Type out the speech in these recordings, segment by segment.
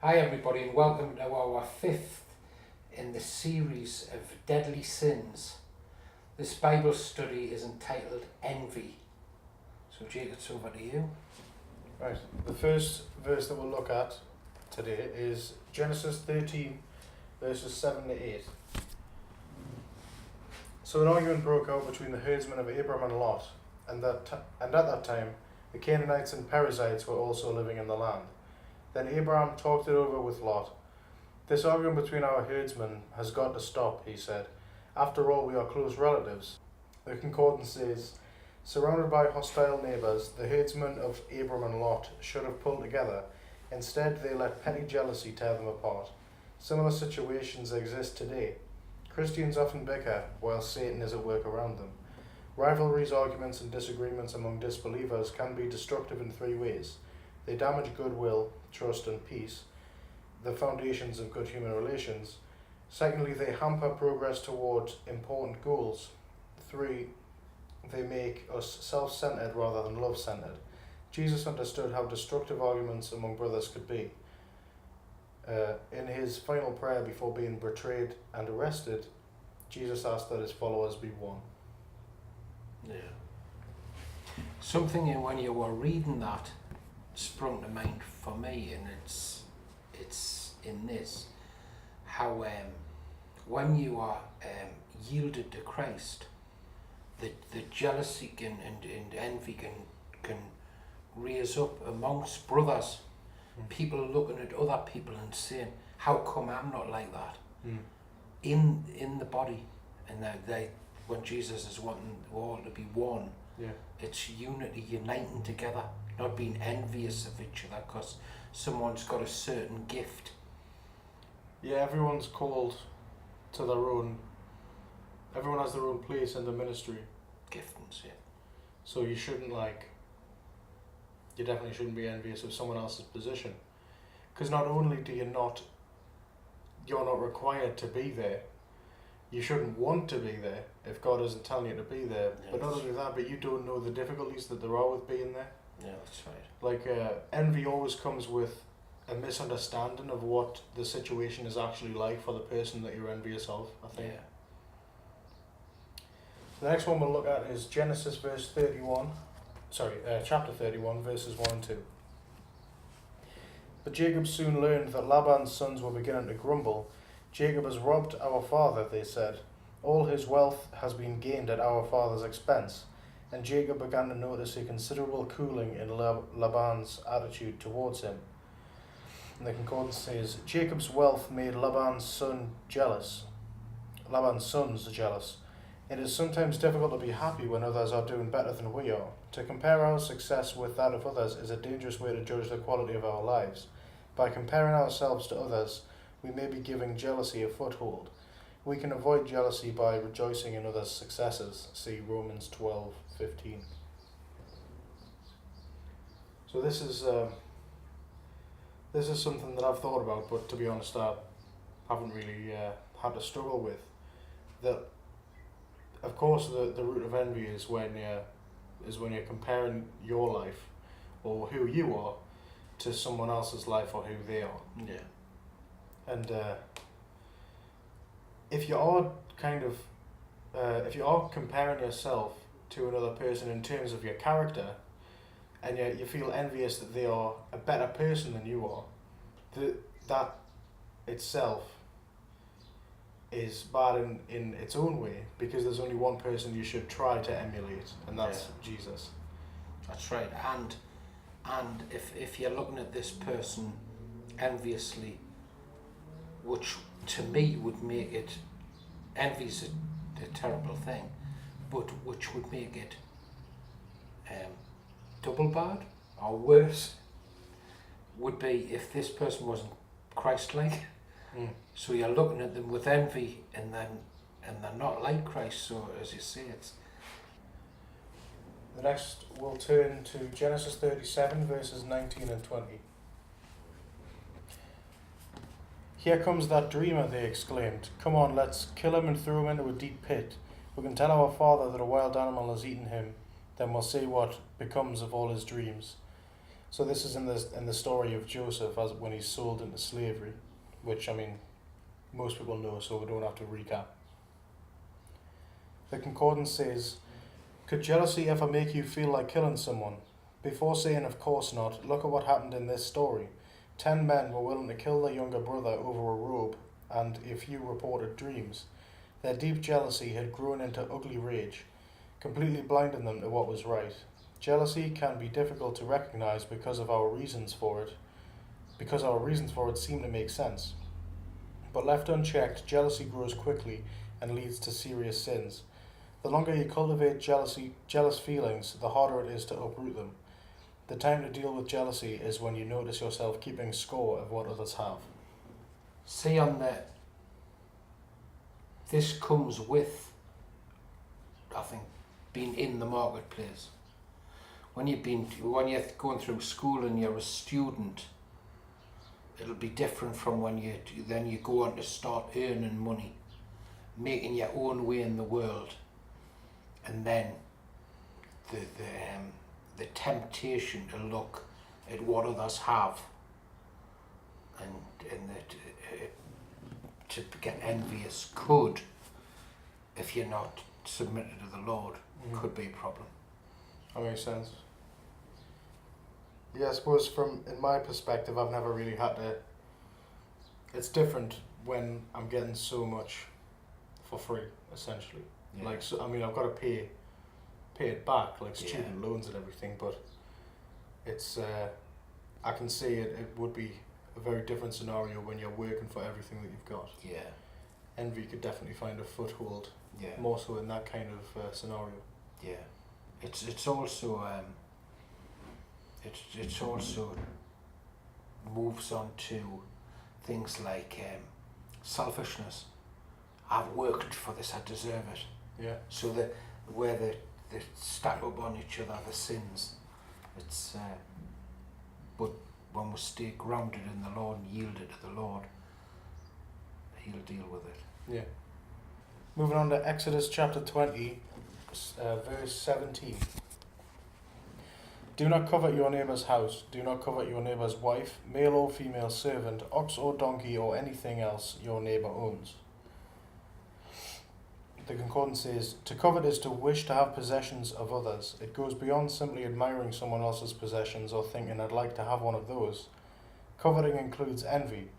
Hi everybody and welcome to our fifth in the series of deadly sins. This Bible study is entitled Envy. So Jake, it's over to you. Right, the first verse that we'll look at today is Genesis 13 verses 7 to 8. So an argument broke out between the herdsmen of Abram and Lot, and at that time the Canaanites and Perizzites were also living in the land. Then Abraham talked it over with Lot. This argument between our herdsmen has got to stop, he said. After all, we are close relatives. The concordance says, surrounded by hostile neighbours, the herdsmen of Abram and Lot should have pulled together. Instead, they let petty jealousy tear them apart. Similar situations exist today. Christians often bicker while Satan is at work around them. Rivalries, arguments and disagreements among disbelievers can be destructive in three ways. They damage goodwill, trust and peace, the foundations of good human relations. Secondly, they hamper progress towards important goals. 3, they make us self-centered rather than love-centered. Jesus understood how destructive arguments among brothers could be. In his final prayer before being betrayed and arrested, Jesus asked that his followers be one. Yeah. Something when you were reading that sprung to mind for me, and it's in this, how when you are yielded to Christ, the jealousy and envy can raise up amongst brothers. People looking at other people and saying, how come I'm not like that? In the body, and they when Jesus is wanting all to be one, it's unity, uniting together, not being envious of each other because someone's got a certain gift. Yeah, everyone's called to their own, everyone has their own place in the ministry. Giftings, yeah. So you definitely shouldn't be envious of someone else's position. Because not only you're not required to be there, you shouldn't want to be there if God isn't telling you to be there. Yes. But not only that, but you don't know the difficulties that there are with being there. Yeah, that's right. Like, envy always comes with a misunderstanding of what the situation is actually like for the person that you're envious of, I think. Yeah. The next one we'll look at is Genesis chapter 31, verses 1 and 2. But Jacob soon learned that Laban's sons were beginning to grumble. Jacob has robbed our father, they said. All his wealth has been gained at our father's expense. And Jacob began to notice a considerable cooling in Laban's attitude towards him. And the concordance says, Jacob's wealth made Laban's sons jealous. It is sometimes difficult to be happy when others are doing better than we are. To compare our success with that of others is a dangerous way to judge the quality of our lives. By comparing ourselves to others, we may be giving jealousy a foothold. We can avoid jealousy by rejoicing in others' successes. See Romans 12:15. So this is something that I've thought about, but to be honest, I haven't really had to struggle with. That, of course, the root of envy is when you're comparing your life or who you are to someone else's life or who they are. Yeah. And if you are comparing yourself to another person in terms of your character, and you feel envious that they are a better person than you are, that itself is bad in its own way, because there's only one person you should try to emulate, and that's Jesus. That's right. And if you're looking at this person enviously, which to me would make it, envy's a terrible thing, but which would make it double bad or worse, would be if this person wasn't Christ-like. So you're looking at them with envy, and they're not like Christ. So as you say, it's. The next we'll turn to Genesis 37 verses 19 and 20. Here comes that dreamer, they exclaimed. Come on, let's kill him and throw him into a deep pit. We can tell our father that a wild animal has eaten him, then we'll see what becomes of all his dreams. So this is in the story of Joseph as when he's sold into slavery, which I mean, most people know, so we don't have to recap. The concordance says, "Could jealousy ever make you feel like killing someone? Before saying of course not, look at what happened in this story. 10 men were willing to kill their younger brother over a robe and a few reported dreams. Their deep jealousy had grown into ugly rage, completely blinding them to what was right. Jealousy can be difficult to recognize because our reasons for it seem to make sense. But left unchecked, jealousy grows quickly and leads to serious sins. The longer you cultivate jealous feelings, the harder it is to uproot them. The time to deal with jealousy is when you notice yourself keeping score of what others have." See, this comes with, I think, being in the marketplace. When you're going through school and you're a student, it'll be different from when you go on to start earning money, making your own way in the world, and then the temptation to look at what others have and to get envious could, if you're not submitted to the Lord, could be a problem. That makes sense. Yeah, I suppose in my perspective, I've never really had to. It's different when I'm getting so much for free, essentially. Yeah. Like, so, I mean, I've got to pay it back, like student loans and everything. But it's I can see it would be a very different scenario when you're working for everything that you've got. Yeah. Envy could definitely find a foothold. Yeah. More so in that kind of scenario. Yeah. It's also it's also moves on to things like selfishness. I've worked for this, I deserve it. Yeah. So where they stack up on each other, the sins. It's but when we stay grounded in the Lord and yielded to the Lord, He'll deal with it. Yeah. Moving on to Exodus chapter 20, verse 17. "Do not covet your neighbour's house. Do not covet your neighbour's wife, male or female servant, ox or donkey, or anything else your neighbour owns." The concordance says, "To covet is to wish to have possessions of others. It goes beyond simply admiring someone else's possessions or thinking, 'I'd like to have one of those.' Coveting includes envy,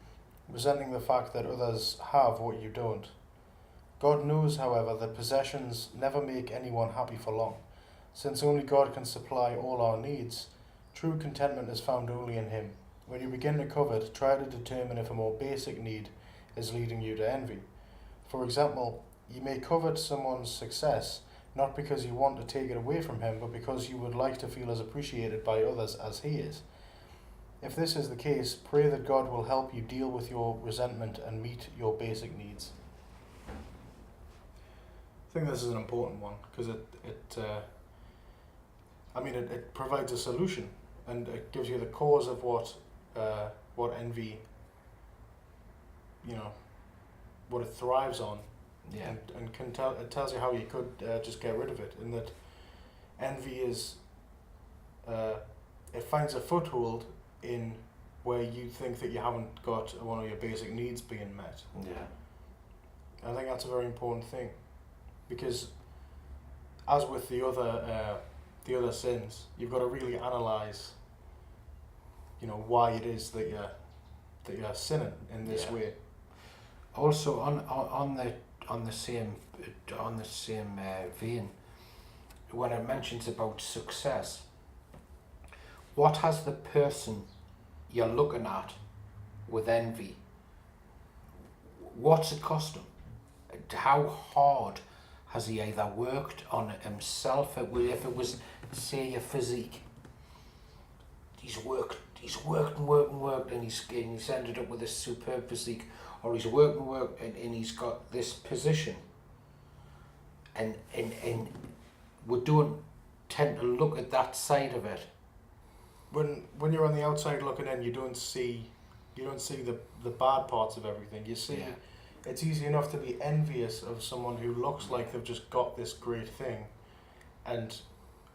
resenting the fact that others have what you don't. God knows, however, that possessions never make anyone happy for long. Since only God can supply all our needs, true contentment is found only in Him. When you begin to covet, try to determine if a more basic need is leading you to envy. For example, you may covet someone's success not because you want to take it away from him, but because you would like to feel as appreciated by others as he is. If this is the case, pray that God will help you deal with your resentment and meet your basic needs." I think this is an important one because it provides a solution and it gives you the cause of what envy, what it thrives on. Yeah. And it tells you how you could just get rid of it. In that envy is, it finds a foothold in where you think that you haven't got one of your basic needs being met. Yeah. I think that's a very important thing, because as with the other sins, you've got to really analyze, why it is that you're sinning in this way. Also, on the same vein, when it mentions about success, what has the person you're looking at with envy, what's it cost him? How hard has he either worked on it himself? If it was, say, your physique, he's worked and he's ended up with a superb physique, or he's worked and he's got this position, and we don't tend to look at that side of it. When you're on the outside looking in, you don't see the bad parts of everything. You see, it's easy enough to be envious of someone who looks like they've just got this great thing, and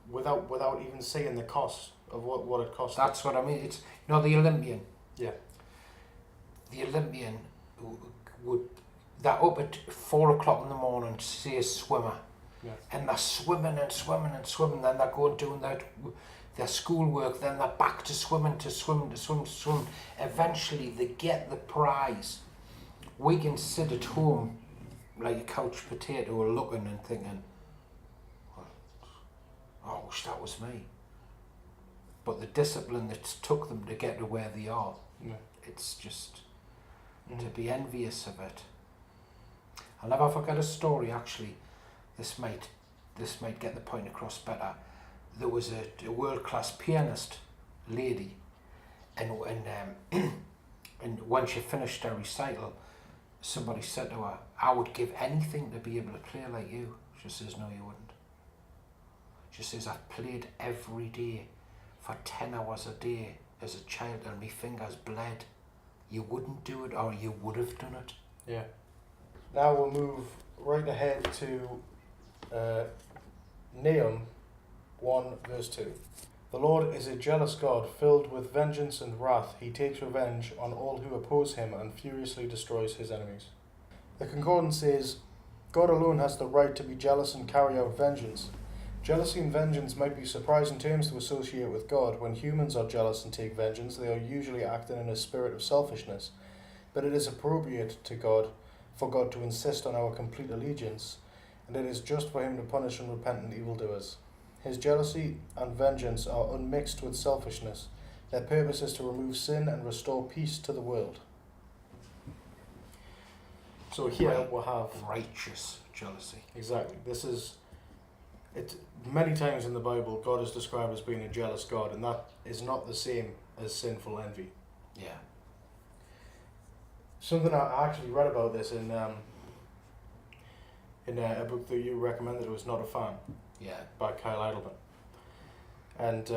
without even seeing the cost of what it cost. That's what I mean. It's, you know, the Olympian. Yeah. The Olympian would, that up at 4 o'clock in the morning, see a swimmer, Yeah. and they're swimming and swimming and swimming, then they're going doing their schoolwork, then they're back to swimming, to swim. Eventually they get the prize. We can sit at home like a couch potato looking and thinking, well, I wish that was me. But the discipline that took them to get to where they are, Yeah. it's just to be envious of it. I'll never forget a story, actually. This might get the point across better. There was a world-class pianist lady, and and when she finished her recital, somebody said to her, "I would give anything to be able to play like you." She says, "No, you wouldn't." She says, "I've played every day for 10 hours a day as a child and my fingers bled. You wouldn't do it, or you would have done it." Yeah. Now we'll move right ahead to Nahum 1 verse 2. The Lord is a jealous God, filled with vengeance and wrath. He takes revenge on all who oppose him and furiously destroys his enemies. The concordance says, God alone has the right to be jealous and carry out vengeance. Jealousy and vengeance might be surprising terms to associate with God. When humans are jealous and take vengeance, they are usually acting in a spirit of selfishness. But it is appropriate to God for God to insist on our complete allegiance, and it is just for him to punish unrepentant evildoers. His jealousy and vengeance are unmixed with selfishness. Their purpose is to remove sin and restore peace to the world. So here we'll have righteous jealousy. Exactly. This is it. Many times in the Bible, God is described as being a jealous God, and that is not the same as sinful envy. Yeah. Something I actually read about this in a book that you recommended. It was Not a Fan. Yeah. By Kyle Idleman. And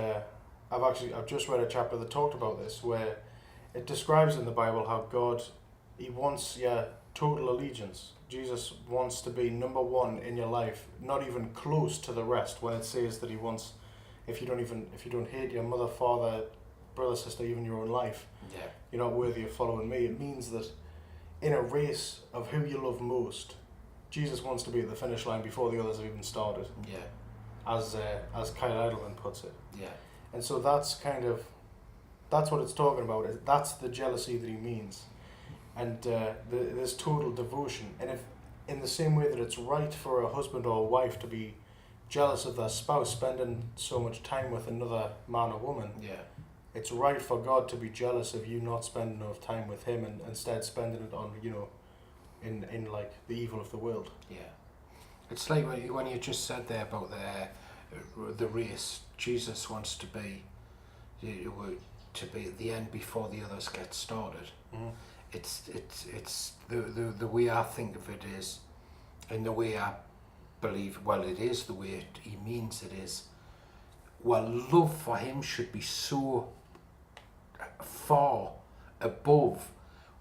I've just read a chapter that talked about this, where it describes in the Bible how God, he wants total allegiance. Jesus wants to be number one in your life, not even close to the rest. When it says that he wants, if you don't hate your mother, father, brother, sister, even your own life, yeah, you're not worthy of following me. It means that in a race of who you love most, Jesus wants to be at the finish line before the others have even started. Yeah. As Kyle Idleman puts it. Yeah. And so that's what it's talking about. That's the jealousy that he means, and there's total devotion. And if in the same way that it's right for a husband or a wife to be jealous of their spouse spending so much time with another man or woman, yeah, it's right for God to be jealous of you not spending enough time with him and instead spending it on in like the evil of the world. Yeah. It's like when you just said there about the race. Jesus wants to be at the end before the others get started. Mm-hmm. It's the way I think of it is, and the way I believe. Well, it is the way he means it is. Well, love for him should be so far above.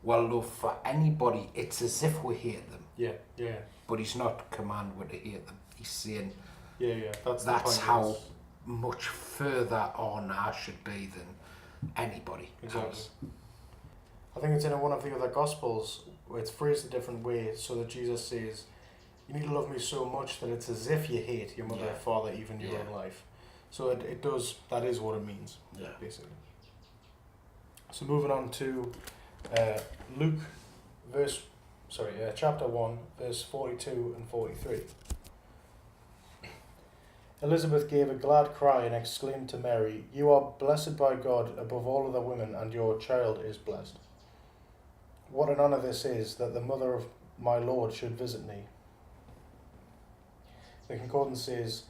Well, love for anybody, it's as if we hate them. Yeah, yeah. But he's not commanding we to hate them. He's saying, yeah. That's how much further on I should be than anybody else. I think it's in one of the other Gospels where it's phrased a different way, so that Jesus says, "You need to love me so much that it's as if you hate your mother, father, even your own life." So it does. That is what it means. Yeah. Basically. So moving on to Luke, chapter 1, verse 42 and 43. Elizabeth gave a glad cry and exclaimed to Mary, "You are blessed by God above all other women, and your child is blessed. What an honour this is, that the mother of my Lord should visit me." The concordance says,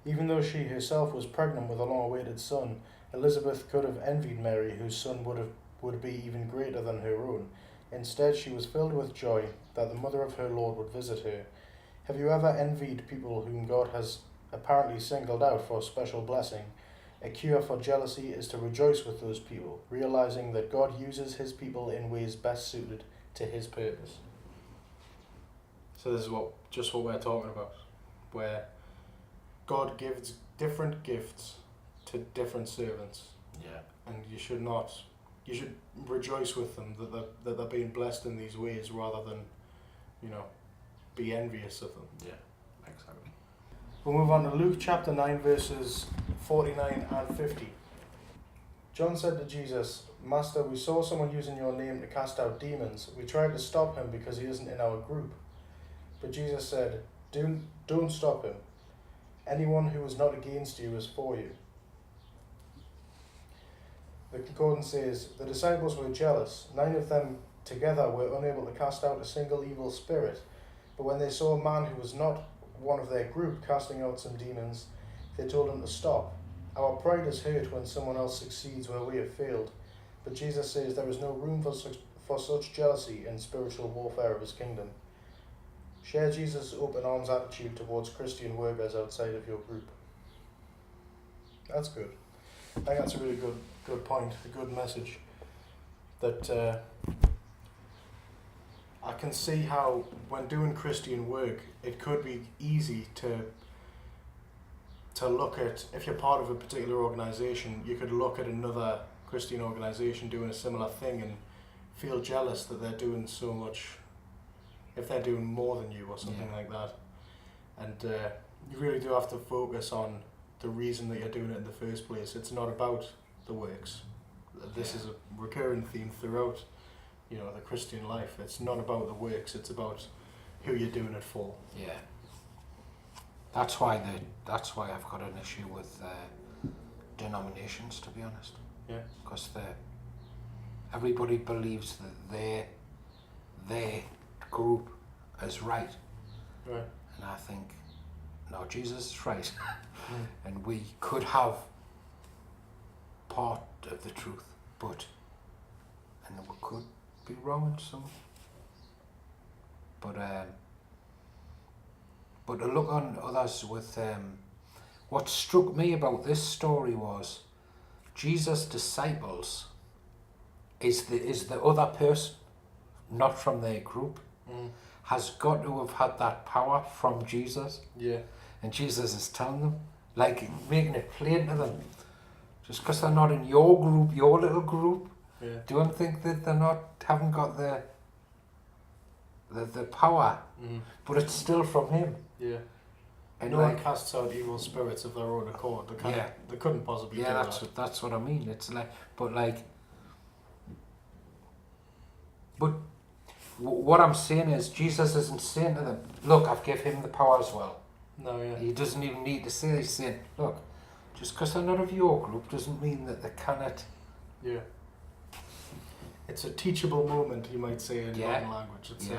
even though she herself was pregnant with a long-awaited son, Elizabeth could have envied Mary, whose son would be even greater than her own. Instead, she was filled with joy that the mother of her Lord would visit her. Have you ever envied people whom God has apparently singled out for a special blessing? A cure for jealousy is to rejoice with those people, realizing that God uses his people in ways best suited to his purpose. So this is what we're talking about, where God gives different gifts to to different servants, Yeah. and you should rejoice with them that they're being blessed in these ways rather than, be envious of them. Yeah. Exactly. We'll move on to Luke chapter 9 verses 49 and 50. John said to Jesus, "Master, we saw someone using your name to cast out demons. We tried to stop him because he isn't in our group." But Jesus said, Don't stop him. Anyone who is not against you is for you." The concordance says, "The disciples were jealous. 9 of them together were unable to cast out a single evil spirit. But when they saw a man who was not one of their group casting out some demons, they told him to stop. Our pride is hurt when someone else succeeds where we have failed. But Jesus says there is no room for such jealousy in spiritual warfare of his kingdom." Share Jesus' open arms attitude towards Christian workers outside of your group. That's good. I think that's a really good point, a good message. That I can see how when doing Christian work, it could be easy to look at, if you're part of a particular organisation, you could look at another Christian organisation doing a similar thing and feel jealous that they're doing so much, if they're doing more than you or something like that. And you really do have to focus on the reason that you're doing it in the first place. It's not about the works. This is a recurring theme throughout, the Christian life. It's not about the works, it's about who you're doing it for. Yeah. That's why I've got an issue with denominations, to be honest. Yeah. Because everybody believes that their group is right. Right. And I think, no, Jesus is right. And we could have part of the truth, and we could be wrong in some. But to look on others with, what struck me about this story was Jesus' disciples is the other person, not from their group, has got to have had that power from Jesus. Yeah. And Jesus is telling them, like making it plain to them, just because they're not in your group, your little group, don't think that haven't got the power, but it's still from him. Yeah. And no one casts out evil spirits of their own accord. They couldn't possibly do that. Yeah, that's what I mean. It's like, but what I'm saying is Jesus isn't saying to them, look, I've given him the power as well. No, yeah. He doesn't even need to say it. He's saying, look, just because they're not of your group doesn't mean that they cannot. Yeah. It's a teachable moment, you might say, in modern language. It's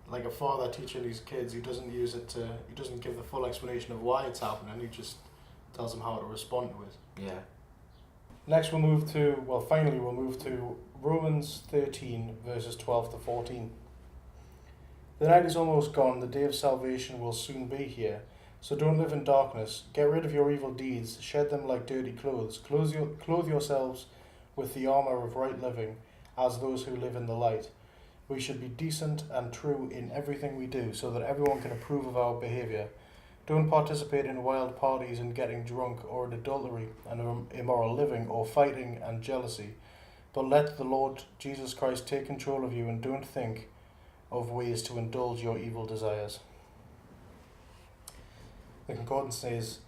like a father teaching his kids. He doesn't give the full explanation of why it's happening. He just tells them how to respond to it. Yeah. Next we'll move to Romans 13 verses 12 to 14. "The night is almost gone, the day of salvation will soon be here. So don't live in darkness. Get rid of your evil deeds, shed them like dirty clothes. Clothe yourselves with the armour of right living, as those who live in the light. We should be decent and true in everything we do, so that everyone can approve of our behaviour. Don't participate in wild parties and getting drunk, or in adultery and immoral living, or fighting and jealousy. But let the Lord Jesus Christ take control of you, and don't think of ways to indulge your evil desires." The concordance says,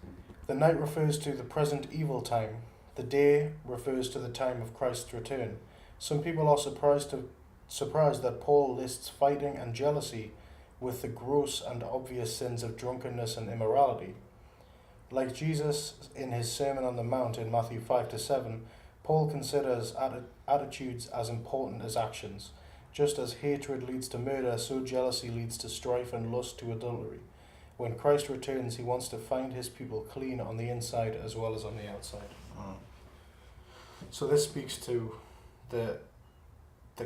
"The night refers to the present evil time. The day refers to the time of Christ's return. Some people are surprised that Paul lists fighting and jealousy with the gross and obvious sins of drunkenness and immorality. Like Jesus in his Sermon on the Mount in Matthew 5-7, Paul considers attitudes as important as actions. Just as hatred leads to murder, so jealousy leads to strife and lust to adultery. When Christ returns, he wants to find his people clean on the inside as well as on the outside." So this speaks to the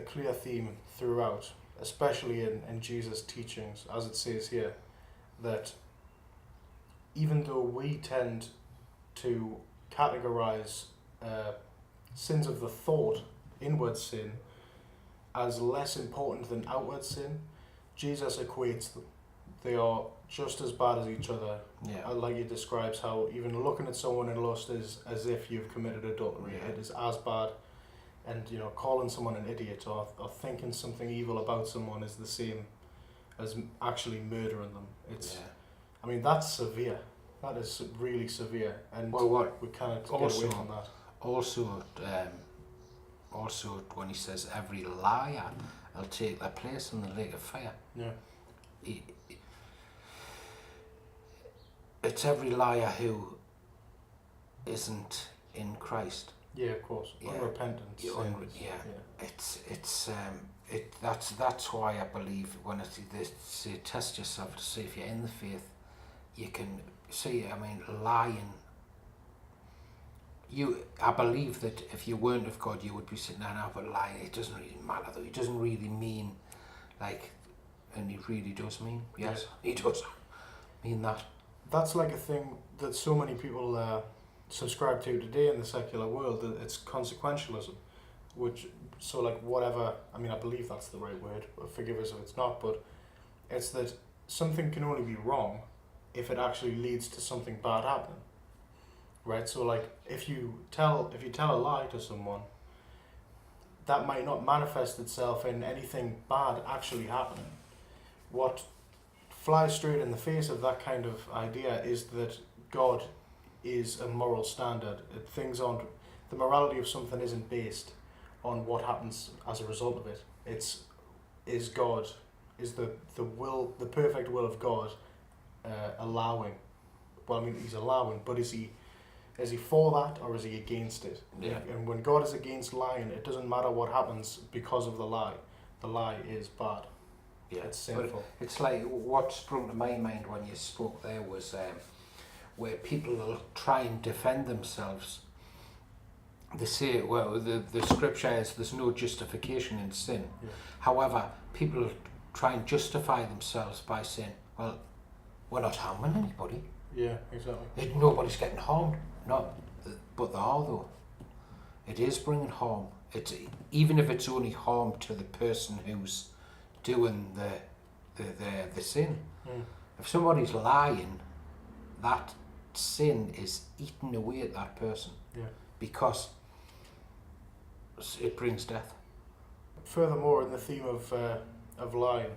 clear theme throughout, especially in Jesus' teachings, as it says here, that even though we tend to categorize sins of the thought, inward sin, as less important than outward sin, Jesus equates they are just as bad as each other. Yeah. Like it describes how even looking at someone in lust is as if you've committed adultery. Yeah. It is as bad. And, you know, calling someone an idiot or thinking something evil about someone is the same as actually murdering them. It's, Yeah. I mean, that's severe. That is really severe. And Well, what we can't get also- away from that. Also, when he says every liar will take their place in the lake of fire, Yeah. it's every liar who isn't in Christ. Yeah, of course. Yeah. Unrepentant. Yeah, sins. yeah. That's why I believe when they say test yourself to see if you're in the faith, you can see. I mean, lying. I believe that if you weren't of God, you would be sitting there now, but lying. It doesn't really matter though. It doesn't really mean, like, and he really does mean. Yes, he does mean that. That's like a thing that so many people subscribe to today in the secular world. That it's consequentialism, so like whatever. I mean, I believe that's the right word. Forgive us if it's not, but it's that something can only be wrong if it actually leads to something bad happening. Right. So like if you tell a lie to someone, that might not manifest itself in anything bad actually happening. What flies straight in the face of that kind of idea is that God is a moral standard. The morality of something isn't based on what happens as a result of it. Is the will, the perfect will of God allowing? Well, I mean, he's allowing, but is he for that or is he against it? Yeah. And when God is against lying, it doesn't matter what happens because of the lie. The lie is bad. Yeah, It's sinful. It's like what sprung to my mind when you spoke there was where people will try and defend themselves. They say, well, the scripture is there's no justification in sin. Yeah. However, people try and justify themselves by saying, well, we're not harming anybody. Yeah, exactly. Nobody's getting harmed. No, but they are though. It is bringing harm. It's even if it's only harm to the person who's doing the sin. Mm. If somebody's lying, that sin is eating away at that person. Yeah. Because it brings death. Furthermore, in the theme of lying,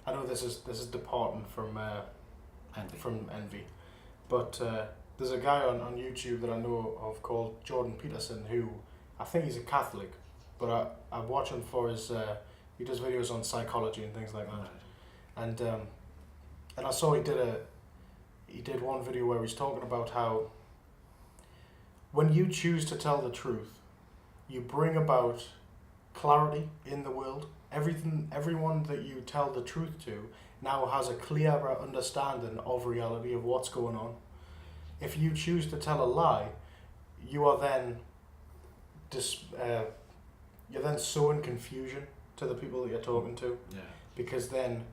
I know this is departing from envy, but there's a guy on YouTube that I know of called Jordan Peterson who I think he's a Catholic, but I watch him for his he does videos on psychology and things like that, and I saw he did one video where he's talking about how when you choose to tell the truth, you bring about clarity in the world. Everyone that you tell the truth to now has a clearer understanding of reality, of what's going on. If you choose to tell a lie, you are then you're then sowing confusion to the people that you're talking to, because then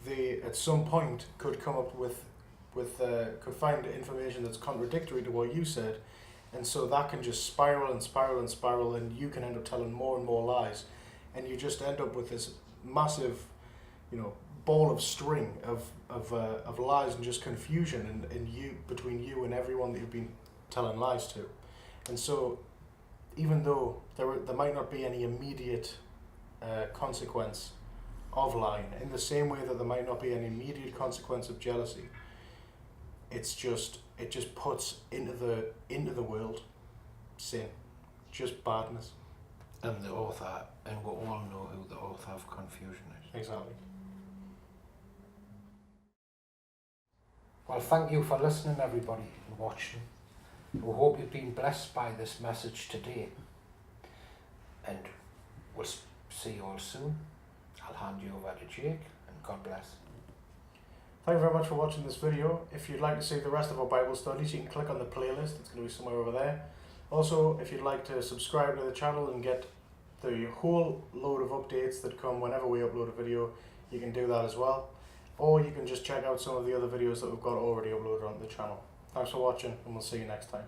they at some point could come up with could find information that's contradictory to what you said, and so that can just spiral and spiral and spiral, and you can end up telling more and more lies, and you just end up with this massive, ball of string of lies and just confusion and between you and everyone that you've been telling lies to. And so even though there might not be any immediate consequence of lying, in the same way that there might not be any immediate consequence of jealousy, it just puts into the world sin, just badness. And the author, and we all know who the author of confusion is. Exactly. Well, thank you for listening, everybody, and watching. We hope you've been blessed by this message today. And we'll see you all soon. I'll hand you over to Jake, and God bless. Thank you very much for watching this video. If you'd like to see the rest of our Bible studies, you can click on the playlist. It's going to be somewhere over there. Also, if you'd like to subscribe to the channel and get the whole load of updates that come whenever we upload a video, you can do that as well. Or you can just check out some of the other videos that we've got already uploaded on the channel. Thanks for watching, and we'll see you next time.